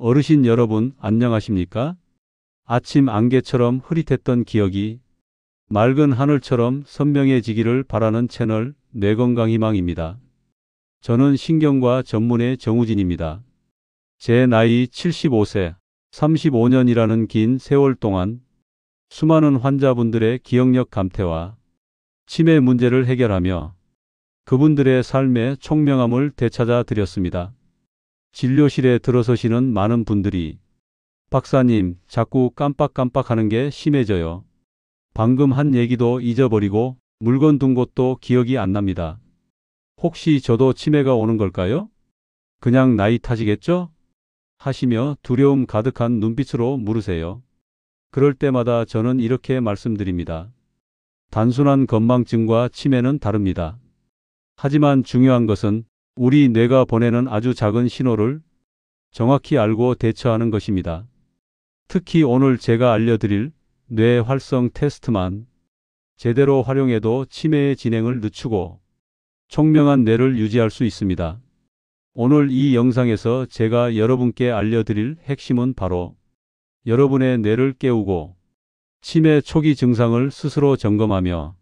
어르신 여러분, 안녕하십니까? 아침 안개처럼 흐릿했던 기억이 맑은 하늘처럼 선명해지기를 바라는 채널 뇌건강희망입니다. 저는 신경과 전문의 정우진입니다. 제 나이 75세, 35년이라는 긴 세월 동안 수많은 환자분들의 기억력 감퇴와 치매 문제를 해결하며 그분들의 삶의 총명함을 되찾아 드렸습니다. 진료실에 들어서시는 많은 분들이 박사님, 자꾸 깜빡깜빡하는 게 심해져요. 방금 한 얘기도 잊어버리고 물건 둔 곳도 기억이 안 납니다. 혹시 저도 치매가 오는 걸까요? 그냥 나이 탓이겠죠? 하시며 두려움 가득한 눈빛으로 물으세요. 그럴 때마다 저는 이렇게 말씀드립니다. 단순한 건망증과 치매는 다릅니다. 하지만 중요한 것은 우리 뇌가 보내는 아주 작은 신호를 정확히 알고 대처하는 것입니다. 특히 오늘 제가 알려드릴 뇌 활성 테스트만 제대로 활용해도 치매의 진행을 늦추고 총명한 뇌를 유지할 수 있습니다. 오늘 이 영상에서 제가 여러분께 알려드릴 핵심은 바로 여러분의 뇌를 깨우고 치매 초기 증상을 스스로 점검하며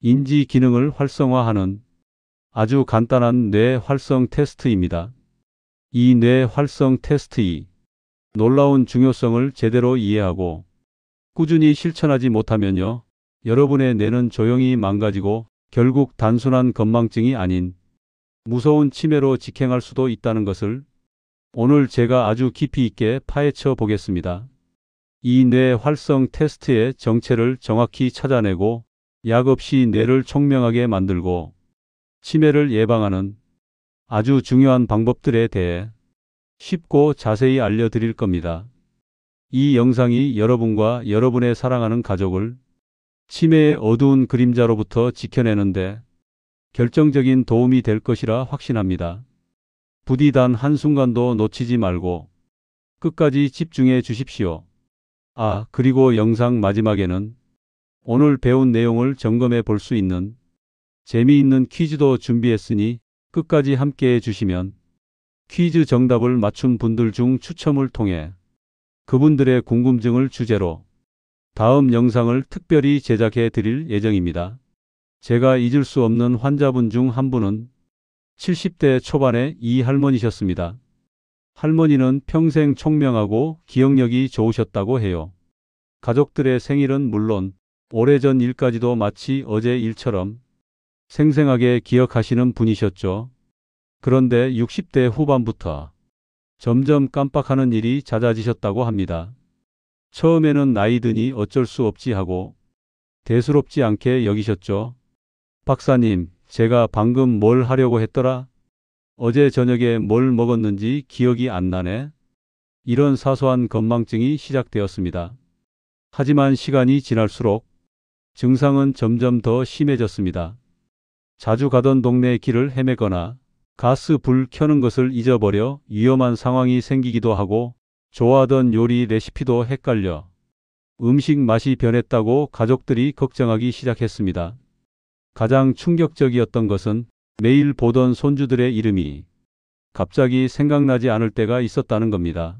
인지 기능을 활성화하는 아주 간단한 뇌 활성 테스트입니다. 이 뇌 활성 테스트의 놀라운 중요성을 제대로 이해하고 꾸준히 실천하지 못하면요, 여러분의 뇌는 조용히 망가지고 결국 단순한 건망증이 아닌 무서운 치매로 직행할 수도 있다는 것을 오늘 제가 아주 깊이 있게 파헤쳐 보겠습니다. 이 뇌 활성 테스트의 정체를 정확히 찾아내고 약 없이 뇌를 총명하게 만들고 치매를 예방하는 아주 중요한 방법들에 대해 쉽고 자세히 알려드릴 겁니다. 이 영상이 여러분과 여러분의 사랑하는 가족을 치매의 어두운 그림자로부터 지켜내는데 결정적인 도움이 될 것이라 확신합니다. 부디 단 한순간도 놓치지 말고 끝까지 집중해 주십시오. 그리고 영상 마지막에는 오늘 배운 내용을 점검해 볼 수 있는 재미있는 퀴즈도 준비했으니 끝까지 함께해 주시면 퀴즈 정답을 맞춘 분들 중 추첨을 통해 그분들의 궁금증을 주제로 다음 영상을 특별히 제작해 드릴 예정입니다. 제가 잊을 수 없는 환자분 중 한 분은 70대 초반의 이 할머니셨습니다. 할머니는 평생 총명하고 기억력이 좋으셨다고 해요. 가족들의 생일은 물론 오래전 일까지도 마치 어제 일처럼 생생하게 기억하시는 분이셨죠. 그런데 60대 후반부터 점점 깜빡하는 일이 잦아지셨다고 합니다. 처음에는 나이 드니 어쩔 수 없지 하고 대수롭지 않게 여기셨죠. 박사님, 제가 방금 뭘 하려고 했더라? 어제 저녁에 뭘 먹었는지 기억이 안 나네. 이런 사소한 건망증이 시작되었습니다. 하지만 시간이 지날수록 증상은 점점 더 심해졌습니다. 자주 가던 동네 길을 헤매거나 가스 불 켜는 것을 잊어버려 위험한 상황이 생기기도 하고 좋아하던 요리 레시피도 헷갈려 음식 맛이 변했다고 가족들이 걱정하기 시작했습니다. 가장 충격적이었던 것은 매일 보던 손주들의 이름이 갑자기 생각나지 않을 때가 있었다는 겁니다.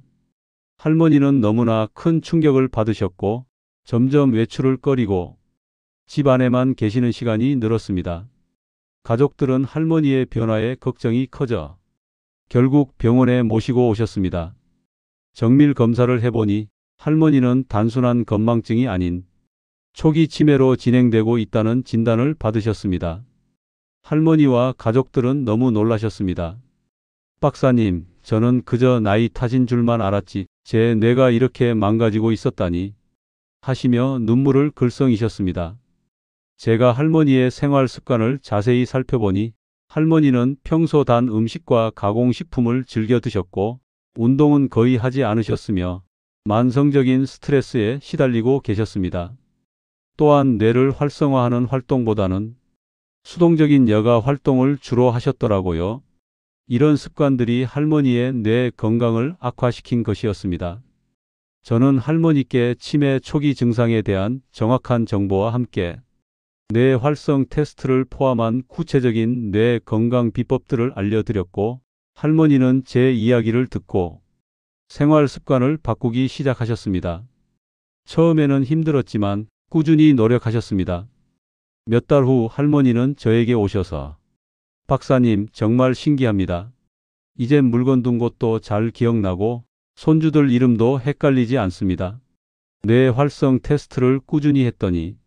할머니는 너무나 큰 충격을 받으셨고 점점 외출을 꺼리고 집 안에만 계시는 시간이 늘었습니다. 가족들은 할머니의 변화에 걱정이 커져 결국 병원에 모시고 오셨습니다. 정밀 검사를 해보니 할머니는 단순한 건망증이 아닌 초기 치매로 진행되고 있다는 진단을 받으셨습니다. 할머니와 가족들은 너무 놀라셨습니다. 박사님, 저는 그저 나이 탓인 줄만 알았지 제 뇌가 이렇게 망가지고 있었다니 하시며 눈물을 글썽이셨습니다. 제가 할머니의 생활 습관을 자세히 살펴보니 할머니는 평소 단 음식과 가공식품을 즐겨 드셨고 운동은 거의 하지 않으셨으며 만성적인 스트레스에 시달리고 계셨습니다. 또한 뇌를 활성화하는 활동보다는 수동적인 여가 활동을 주로 하셨더라고요. 이런 습관들이 할머니의 뇌 건강을 악화시킨 것이었습니다. 저는 할머니께 치매 초기 증상에 대한 정확한 정보와 함께 뇌 활성 테스트를 포함한 구체적인 뇌 건강 비법들을 알려드렸고 할머니는 제 이야기를 듣고 생활 습관을 바꾸기 시작하셨습니다. 처음에는 힘들었지만 꾸준히 노력하셨습니다. 몇 달 후 할머니는 저에게 오셔서 박사님, 정말 신기합니다. 이젠 물건 둔 곳도 잘 기억나고 손주들 이름도 헷갈리지 않습니다. 뇌 활성 테스트를 꾸준히 했더니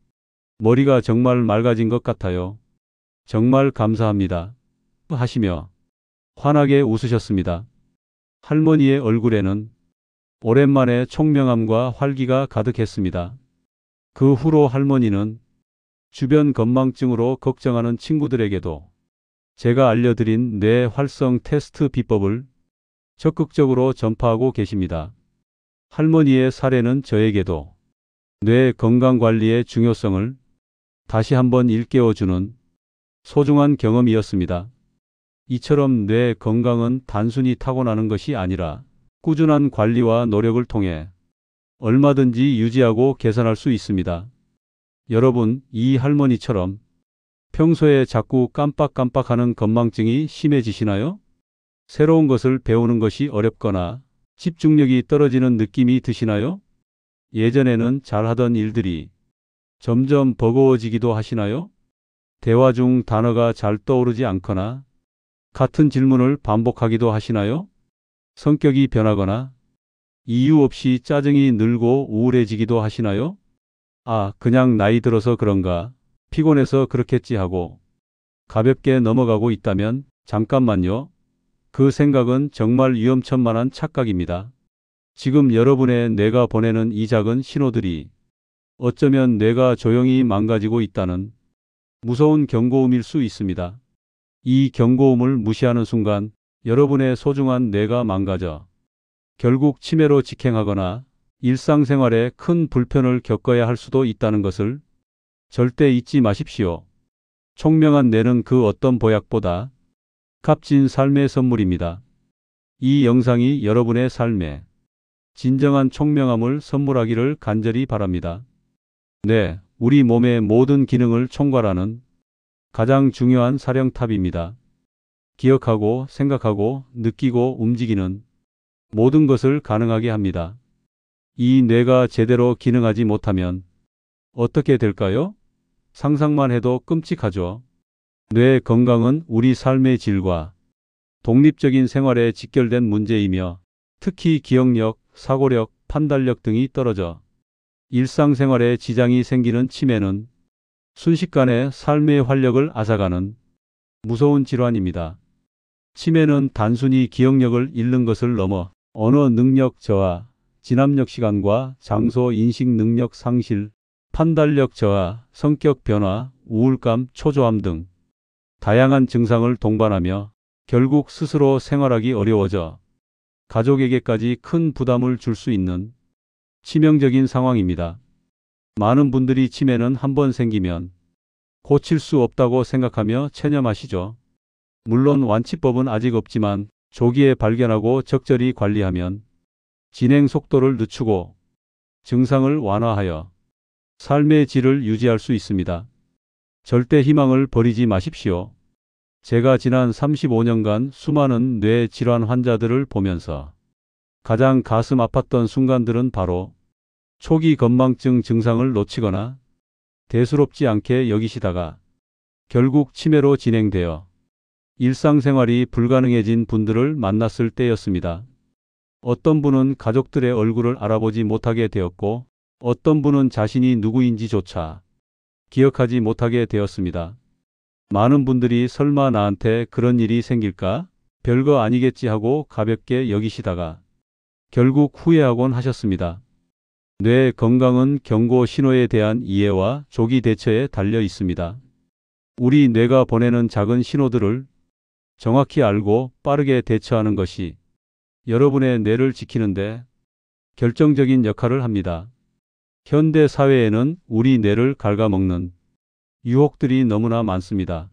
머리가 정말 맑아진 것 같아요. 정말 감사합니다. 하시며 환하게 웃으셨습니다. 할머니의 얼굴에는 오랜만에 총명함과 활기가 가득했습니다. 그 후로 할머니는 주변 건망증으로 걱정하는 친구들에게도 제가 알려드린 뇌 활성 테스트 비법을 적극적으로 전파하고 계십니다. 할머니의 사례는 저에게도 뇌 건강관리의 중요성을 다시 한번 일깨워주는 소중한 경험이었습니다. 이처럼 뇌 건강은 단순히 타고나는 것이 아니라 꾸준한 관리와 노력을 통해 얼마든지 유지하고 개선할 수 있습니다. 여러분, 이 할머니처럼 평소에 자꾸 깜빡깜빡하는 건망증이 심해지시나요? 새로운 것을 배우는 것이 어렵거나 집중력이 떨어지는 느낌이 드시나요? 예전에는 잘하던 일들이 점점 버거워지기도 하시나요? 대화 중 단어가 잘 떠오르지 않거나 같은 질문을 반복하기도 하시나요? 성격이 변하거나 이유 없이 짜증이 늘고 우울해지기도 하시나요? 아, 그냥 나이 들어서 그런가, 피곤해서 그렇겠지 하고 가볍게 넘어가고 있다면 잠깐만요. 그 생각은 정말 위험천만한 착각입니다. 지금 여러분의 뇌가 보내는 이 작은 신호들이 어쩌면 뇌가 조용히 망가지고 있다는 무서운 경고음일 수 있습니다. 이 경고음을 무시하는 순간 여러분의 소중한 뇌가 망가져 결국 치매로 직행하거나 일상생활에 큰 불편을 겪어야 할 수도 있다는 것을 절대 잊지 마십시오. 총명한 뇌는 그 어떤 보약보다 값진 삶의 선물입니다. 이 영상이 여러분의 삶에 진정한 총명함을 선물하기를 간절히 바랍니다. 네, 우리 몸의 모든 기능을 총괄하는 가장 중요한 사령탑입니다. 기억하고 생각하고 느끼고 움직이는 모든 것을 가능하게 합니다. 이 뇌가 제대로 기능하지 못하면 어떻게 될까요? 상상만 해도 끔찍하죠. 뇌 건강은 우리 삶의 질과 독립적인 생활에 직결된 문제이며 특히 기억력, 사고력, 판단력 등이 떨어져 일상생활에 지장이 생기는 치매는 순식간에 삶의 활력을 앗아가는 무서운 질환입니다. 치매는 단순히 기억력을 잃는 것을 넘어 언어 능력 저하, 진압력 시간과 장소 인식 능력 상실, 판단력 저하, 성격 변화, 우울감, 초조함 등 다양한 증상을 동반하며 결국 스스로 생활하기 어려워져 가족에게까지 큰 부담을 줄 수 있는 치명적인 상황입니다. 많은 분들이 치매는 한번 생기면 고칠 수 없다고 생각하며 체념하시죠. 물론 완치법은 아직 없지만 조기에 발견하고 적절히 관리하면 진행 속도를 늦추고 증상을 완화하여 삶의 질을 유지할 수 있습니다. 절대 희망을 버리지 마십시오. 제가 지난 35년간 수많은 뇌 질환 환자들을 보면서 가장 가슴 아팠던 순간들은 바로 초기 건망증 증상을 놓치거나 대수롭지 않게 여기시다가 결국 치매로 진행되어 일상생활이 불가능해진 분들을 만났을 때였습니다. 어떤 분은 가족들의 얼굴을 알아보지 못하게 되었고 어떤 분은 자신이 누구인지조차 기억하지 못하게 되었습니다. 많은 분들이 설마 나한테 그런 일이 생길까? 별거 아니겠지 하고 가볍게 여기시다가 결국 후회하곤 하셨습니다. 뇌 건강은 경고 신호에 대한 이해와 조기 대처에 달려 있습니다. 우리 뇌가 보내는 작은 신호들을 정확히 알고 빠르게 대처하는 것이 여러분의 뇌를 지키는데 결정적인 역할을 합니다. 현대 사회에는 우리 뇌를 갉아먹는 유혹들이 너무나 많습니다.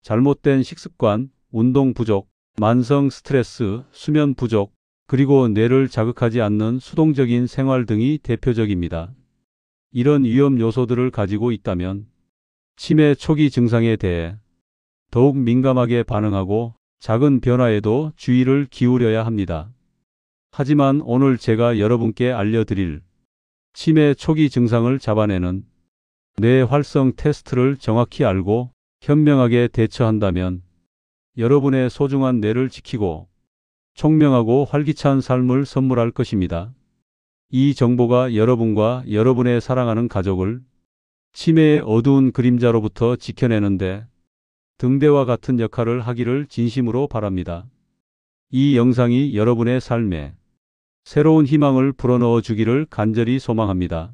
잘못된 식습관, 운동 부족, 만성 스트레스, 수면 부족, 그리고 뇌를 자극하지 않는 수동적인 생활 등이 대표적입니다. 이런 위험 요소들을 가지고 있다면 치매 초기 증상에 대해 더욱 민감하게 반응하고 작은 변화에도 주의를 기울여야 합니다. 하지만 오늘 제가 여러분께 알려드릴 치매 초기 증상을 잡아내는 뇌 활성 테스트를 정확히 알고 현명하게 대처한다면 여러분의 소중한 뇌를 지키고 총명하고 활기찬 삶을 선물할 것입니다. 이 정보가 여러분과 여러분의 사랑하는 가족을 치매의 어두운 그림자로부터 지켜내는데 등대와 같은 역할을 하기를 진심으로 바랍니다. 이 영상이 여러분의 삶에 새로운 희망을 불어넣어 주기를 간절히 소망합니다.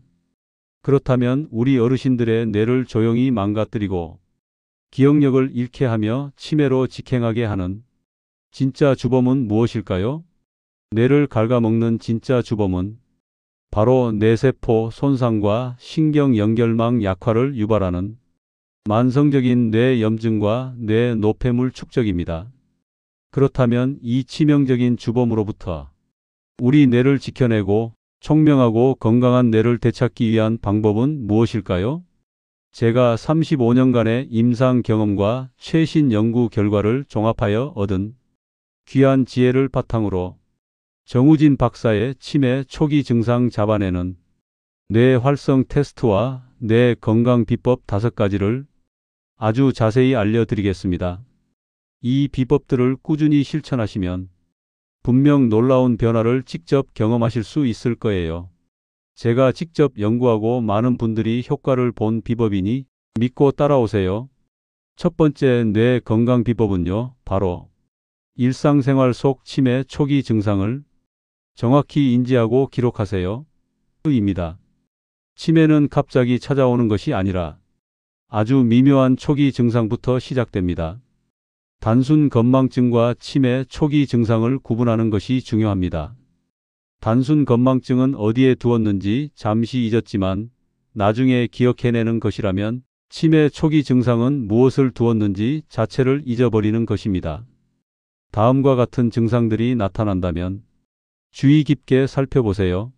그렇다면 우리 어르신들의 뇌를 조용히 망가뜨리고 기억력을 잃게 하며 치매로 직행하게 하는 진짜 주범은 무엇일까요? 뇌를 갉아먹는 진짜 주범은 바로 뇌세포 손상과 신경연결망 약화를 유발하는 만성적인 뇌염증과 뇌노폐물 축적입니다. 그렇다면 이 치명적인 주범으로부터 우리 뇌를 지켜내고 총명하고 건강한 뇌를 되찾기 위한 방법은 무엇일까요? 제가 35년간의 임상 경험과 최신 연구 결과를 종합하여 얻은 귀한 지혜를 바탕으로 정우진 박사의 치매 초기 증상 잡아내는 뇌 활성 테스트와 뇌 건강 비법 5가지를 아주 자세히 알려드리겠습니다. 이 비법들을 꾸준히 실천하시면 분명 놀라운 변화를 직접 경험하실 수 있을 거예요. 제가 직접 연구하고 많은 분들이 효과를 본 비법이니 믿고 따라오세요. 첫 번째 뇌 건강 비법은요, 바로 일상생활 속 치매 초기 증상을 정확히 인지하고 기록하세요. 입니다. 치매는 갑자기 찾아오는 것이 아니라 아주 미묘한 초기 증상부터 시작됩니다. 단순 건망증과 치매 초기 증상을 구분하는 것이 중요합니다. 단순 건망증은 어디에 두었는지 잠시 잊었지만 나중에 기억해내는 것이라면 치매 초기 증상은 무엇을 두었는지 자체를 잊어버리는 것입니다. 다음과 같은 증상들이 나타난다면 주의 깊게 살펴보세요.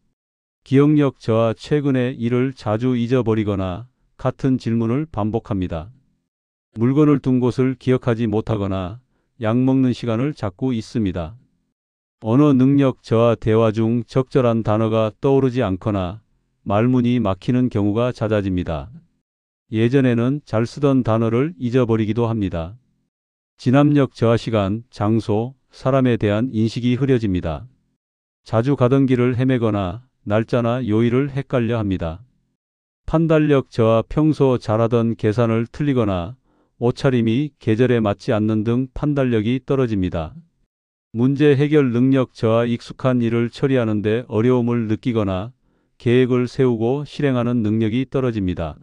기억력 저하, 최근에 일을 자주 잊어버리거나 같은 질문을 반복합니다. 물건을 둔 곳을 기억하지 못하거나 약 먹는 시간을 자꾸 잊습니다. 언어 능력 저하, 대화 중 적절한 단어가 떠오르지 않거나 말문이 막히는 경우가 잦아집니다. 예전에는 잘 쓰던 단어를 잊어버리기도 합니다. 진압력 저하, 시간, 장소, 사람에 대한 인식이 흐려집니다. 자주 가던 길을 헤매거나 날짜나 요일을 헷갈려 합니다. 판단력 저하, 평소 잘하던 계산을 틀리거나 옷차림이 계절에 맞지 않는 등 판단력이 떨어집니다. 문제 해결 능력 저하, 익숙한 일을 처리하는데 어려움을 느끼거나 계획을 세우고 실행하는 능력이 떨어집니다.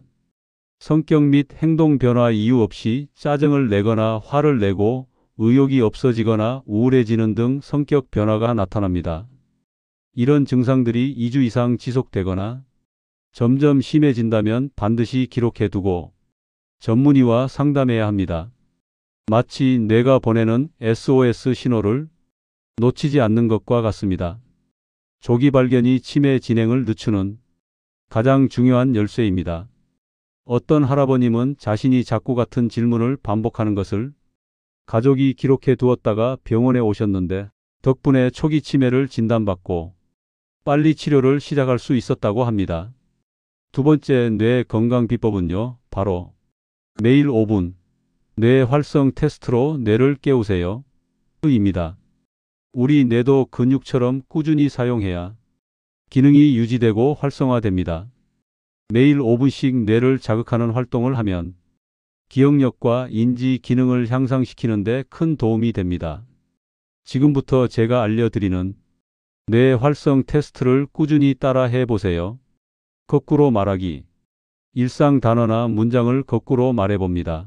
성격 및 행동 변화 이유 없이 짜증을 내거나 화를 내고 의욕이 없어지거나 우울해지는 등 성격 변화가 나타납니다. 이런 증상들이 2주 이상 지속되거나 점점 심해진다면 반드시 기록해 두고 전문의와 상담해야 합니다. 마치 뇌가 보내는 SOS 신호를 놓치지 않는 것과 같습니다. 조기 발견이 치매 진행을 늦추는 가장 중요한 열쇠입니다. 어떤 할아버님은 자신이 자꾸 같은 질문을 반복하는 것을 가족이 기록해 두었다가 병원에 오셨는데 덕분에 초기 치매를 진단받고 빨리 치료를 시작할 수 있었다고 합니다. 두 번째 뇌 건강 비법은요, 바로 매일 5분 뇌 활성 테스트로 뇌를 깨우세요. 입니다. 우리 뇌도 근육처럼 꾸준히 사용해야 기능이 유지되고 활성화됩니다. 매일 5분씩 뇌를 자극하는 활동을 하면 기억력과 인지 기능을 향상시키는 데 큰 도움이 됩니다. 지금부터 제가 알려드리는 뇌 활성 테스트를 꾸준히 따라 해보세요. 거꾸로 말하기. 일상 단어나 문장을 거꾸로 말해봅니다.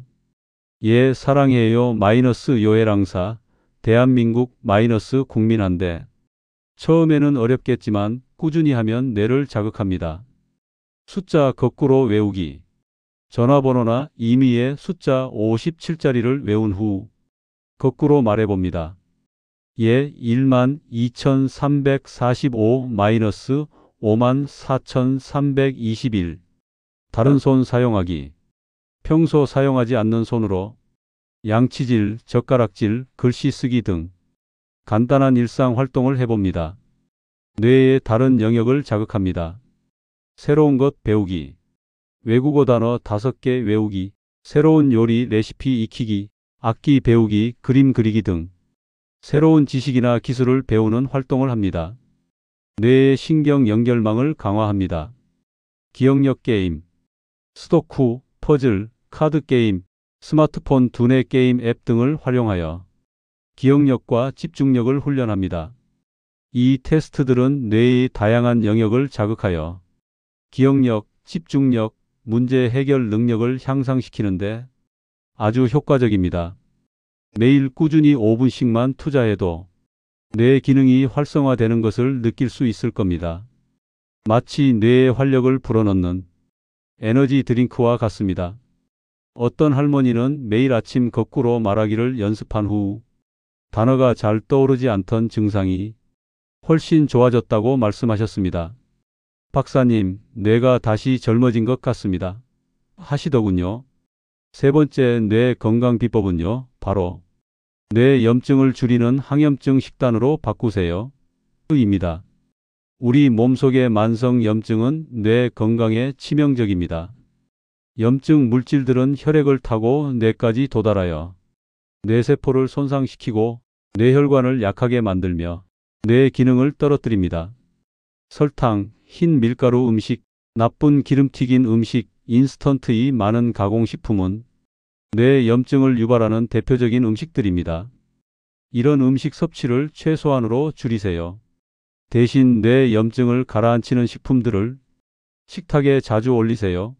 예, 사랑해요 마이너스 요해랑사 대한민국 마이너스 국민한데. 처음에는 어렵겠지만 꾸준히 하면 뇌를 자극합니다. 숫자 거꾸로 외우기. 전화번호나 임의의 숫자 57자리를 외운 후 거꾸로 말해봅니다. 예, 12,345 마이너스 54,321. 다른 손 사용하기. 평소 사용하지 않는 손으로 양치질, 젓가락질, 글씨 쓰기 등 간단한 일상 활동을 해봅니다. 뇌의 다른 영역을 자극합니다. 새로운 것 배우기, 외국어 단어 5개 외우기, 새로운 요리 레시피 익히기, 악기 배우기, 그림 그리기 등 새로운 지식이나 기술을 배우는 활동을 합니다. 뇌의 신경 연결망을 강화합니다. 기억력 게임, 스도쿠, 퍼즐, 카드 게임, 스마트폰 두뇌 게임 앱 등을 활용하여 기억력과 집중력을 훈련합니다. 이 테스트들은 뇌의 다양한 영역을 자극하여 기억력, 집중력, 문제 해결 능력을 향상시키는데 아주 효과적입니다. 매일 꾸준히 5분씩만 투자해도 뇌 기능이 활성화되는 것을 느낄 수 있을 겁니다. 마치 뇌의 활력을 불어넣는 에너지 드링크와 같습니다. 어떤 할머니는 매일 아침 거꾸로 말하기를 연습한 후 단어가 잘 떠오르지 않던 증상이 훨씬 좋아졌다고 말씀하셨습니다. 박사님, 뇌가 다시 젊어진 것 같습니다. 하시더군요. 세 번째 뇌 건강 비법은요, 바로 뇌 염증을 줄이는 항염증 식단으로 바꾸세요. 입니다. 우리 몸속의 만성 염증은 뇌 건강에 치명적입니다. 염증 물질들은 혈액을 타고 뇌까지 도달하여 뇌세포를 손상시키고 뇌혈관을 약하게 만들며 뇌 기능을 떨어뜨립니다. 설탕, 흰 밀가루 음식, 나쁜 기름튀긴 음식, 인스턴트의 많은 가공식품은 뇌 염증을 유발하는 대표적인 음식들입니다. 이런 음식 섭취를 최소한으로 줄이세요. 대신 뇌 염증을 가라앉히는 식품들을 식탁에 자주 올리세요.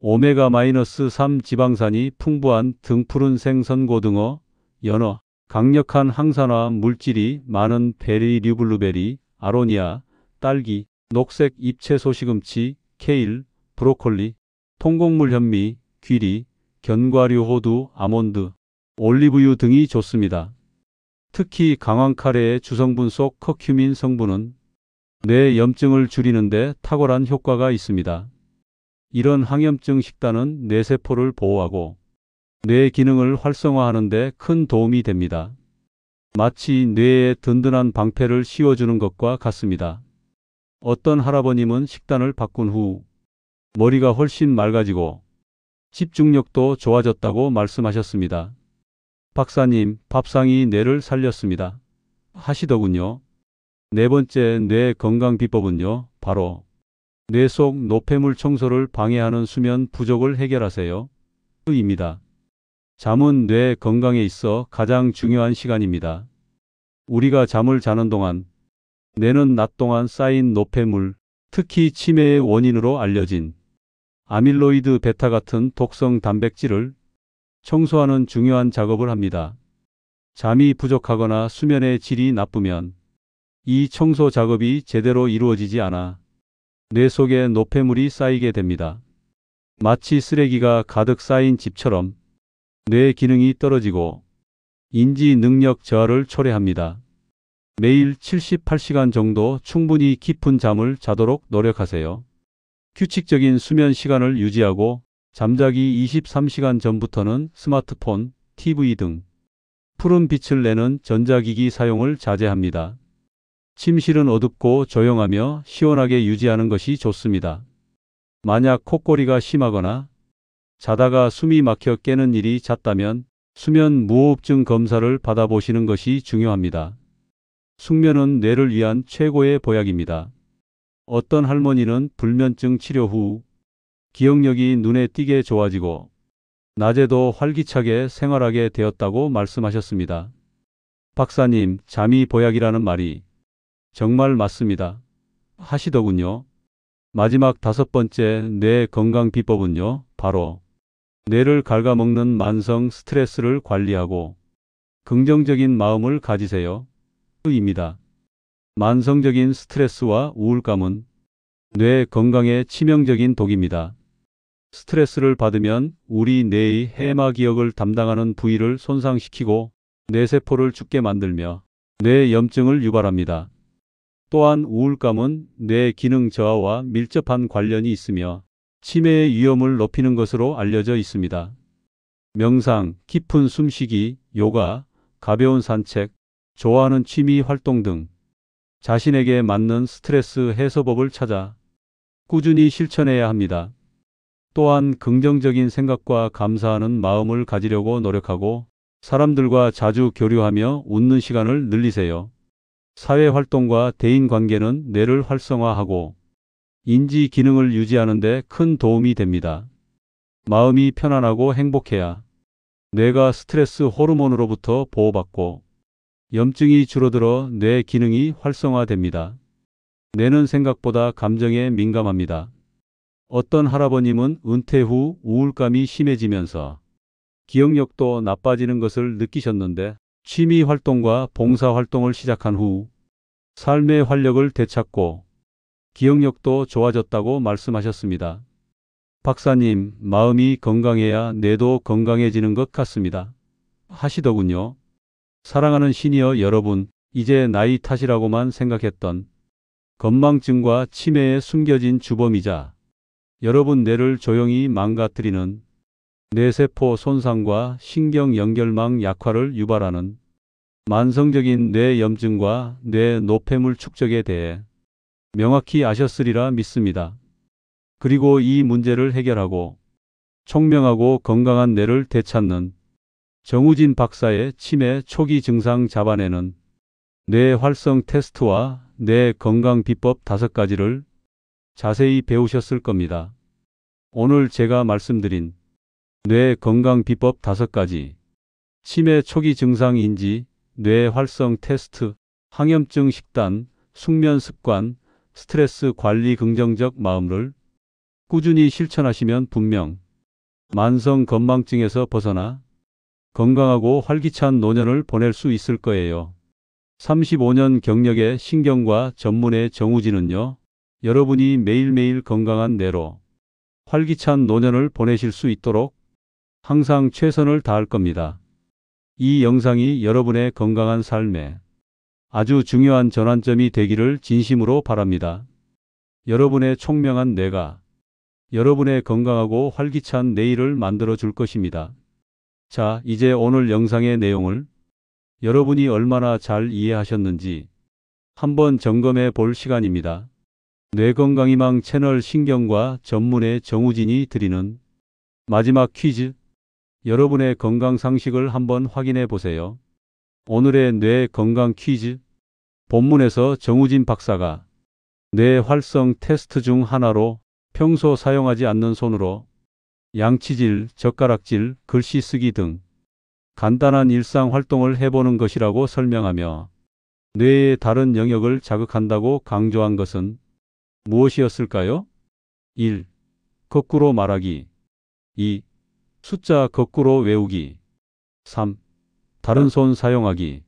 오메가-3 지방산이 풍부한 등푸른 생선고등어, 연어, 강력한 항산화 물질이 많은 베리류 블루베리, 아로니아, 딸기, 녹색 잎채소 시금치, 케일, 브로콜리, 통곡물 현미, 귀리, 견과류 호두, 아몬드, 올리브유 등이 좋습니다. 특히 강황 카레의 주성분 속 커큐민 성분은 뇌 염증을 줄이는 데 탁월한 효과가 있습니다. 이런 항염증 식단은 뇌세포를 보호하고 뇌 기능을 활성화하는 데 큰 도움이 됩니다. 마치 뇌에 든든한 방패를 씌워주는 것과 같습니다. 어떤 할아버님은 식단을 바꾼 후 머리가 훨씬 맑아지고 집중력도 좋아졌다고 말씀하셨습니다. 박사님, 밥상이 뇌를 살렸습니다. 하시더군요. 네 번째 뇌 건강 비법은요, 바로 뇌 속 노폐물 청소를 방해하는 수면 부족을 해결하세요. 입니다. 잠은 뇌 건강에 있어 가장 중요한 시간입니다. 우리가 잠을 자는 동안 뇌는 낮 동안 쌓인 노폐물, 특히 치매의 원인으로 알려진 아밀로이드 베타 같은 독성 단백질을 청소하는 중요한 작업을 합니다. 잠이 부족하거나 수면의 질이 나쁘면 이 청소 작업이 제대로 이루어지지 않아 뇌 속에 노폐물이 쌓이게 됩니다. 마치 쓰레기가 가득 쌓인 집처럼 뇌 기능이 떨어지고 인지 능력 저하를 초래합니다. 매일 78시간 정도 충분히 깊은 잠을 자도록 노력하세요. 규칙적인 수면 시간을 유지하고 잠자기 23시간 전부터는 스마트폰, TV 등 푸른 빛을 내는 전자기기 사용을 자제합니다. 침실은 어둡고 조용하며 시원하게 유지하는 것이 좋습니다. 만약 콧골이가 심하거나 자다가 숨이 막혀 깨는 일이 잦다면 수면 무호흡증 검사를 받아보시는 것이 중요합니다. 숙면은 뇌를 위한 최고의 보약입니다. 어떤 할머니는 불면증 치료 후 기억력이 눈에 띄게 좋아지고 낮에도 활기차게 생활하게 되었다고 말씀하셨습니다. 박사님, 잠이 보약이라는 말이 정말 맞습니다. 하시더군요. 마지막 5번째 뇌 건강 비법은요, 바로 뇌를 갉아먹는 만성 스트레스를 관리하고 긍정적인 마음을 가지세요. 입니다. 만성적인 스트레스와 우울감은 뇌 건강에 치명적인 독입니다. 스트레스를 받으면 우리 뇌의 해마 기억을 담당하는 부위를 손상시키고 뇌세포를 죽게 만들며 뇌 염증을 유발합니다. 또한 우울감은 뇌 기능 저하와 밀접한 관련이 있으며 치매의 위험을 높이는 것으로 알려져 있습니다. 명상, 깊은 숨쉬기, 요가, 가벼운 산책, 좋아하는 취미 활동 등 자신에게 맞는 스트레스 해소법을 찾아 꾸준히 실천해야 합니다. 또한 긍정적인 생각과 감사하는 마음을 가지려고 노력하고 사람들과 자주 교류하며 웃는 시간을 늘리세요. 사회활동과 대인관계는 뇌를 활성화하고 인지 기능을 유지하는 데 큰 도움이 됩니다. 마음이 편안하고 행복해야 뇌가 스트레스 호르몬으로부터 보호받고 염증이 줄어들어 뇌 기능이 활성화됩니다. 뇌는 생각보다 감정에 민감합니다. 어떤 할아버님은 은퇴 후 우울감이 심해지면서 기억력도 나빠지는 것을 느끼셨는데 취미 활동과 봉사 활동을 시작한 후 삶의 활력을 되찾고 기억력도 좋아졌다고 말씀하셨습니다. 박사님, 마음이 건강해야 뇌도 건강해지는 것 같습니다. 하시더군요. 사랑하는 시니어 여러분, 이제 나이 탓이라고만 생각했던 건망증과 치매에 숨겨진 주범이자 여러분 뇌를 조용히 망가뜨리는 뇌세포 손상과 신경 연결망 약화를 유발하는 만성적인 뇌염증과 뇌 노폐물 축적에 대해 명확히 아셨으리라 믿습니다. 그리고 이 문제를 해결하고 총명하고 건강한 뇌를 되찾는 정우진 박사의 치매 초기 증상 잡아내는 뇌 활성 테스트와 뇌 건강 비법 5가지를 자세히 배우셨을 겁니다. 오늘 제가 말씀드린 뇌 건강 비법 5가지, 치매 초기 증상 인지, 뇌 활성 테스트, 항염증 식단, 숙면 습관, 스트레스 관리 긍정적 마음을 꾸준히 실천하시면 분명 만성 건망증에서 벗어나 건강하고 활기찬 노년을 보낼 수 있을 거예요. 35년 경력의 신경과 전문의 정우진은요, 여러분이 매일매일 건강한 뇌로 활기찬 노년을 보내실 수 있도록 항상 최선을 다할 겁니다. 이 영상이 여러분의 건강한 삶에 아주 중요한 전환점이 되기를 진심으로 바랍니다. 여러분의 총명한 뇌가 여러분의 건강하고 활기찬 내일을 만들어 줄 것입니다. 자, 이제 오늘 영상의 내용을 여러분이 얼마나 잘 이해하셨는지 한번 점검해 볼 시간입니다. 뇌건강희망 채널 신경과 전문의 정우진이 드리는 마지막 퀴즈. 여러분의 건강 상식을 한번 확인해 보세요. 오늘의 뇌 건강 퀴즈. 본문에서 정우진 박사가 뇌 활성 테스트 중 하나로 평소 사용하지 않는 손으로 양치질, 젓가락질, 글씨 쓰기 등 간단한 일상 활동을 해보는 것이라고 설명하며 뇌의 다른 영역을 자극한다고 강조한 것은 무엇이었을까요? 1. 거꾸로 말하기. 2. 숫자 거꾸로 외우기. 3. 다른 손 사용하기.